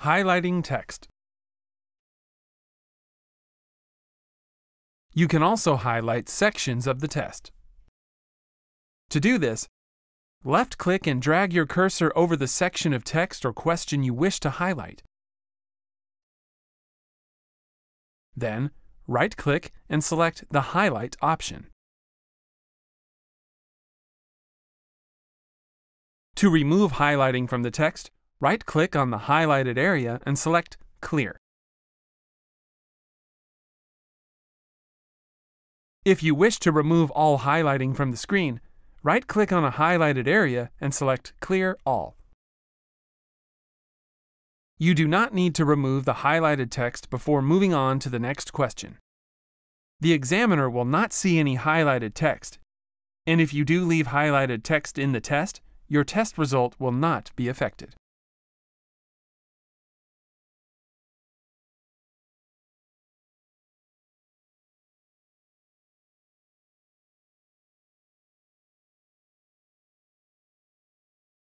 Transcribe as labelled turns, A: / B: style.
A: Highlighting text. You can also highlight sections of the test. To do this, left-click and drag your cursor over the section of text or question you wish to highlight. Then, right-click and select the Highlight option. To remove highlighting from the text, right-click on the highlighted area and select Clear. If you wish to remove all highlighting from the screen, right-click on a highlighted area and select Clear All. You do not need to remove the highlighted text before moving on to the next question. The examiner will not see any highlighted text, and if you do leave highlighted text in the test, your test result will not be affected.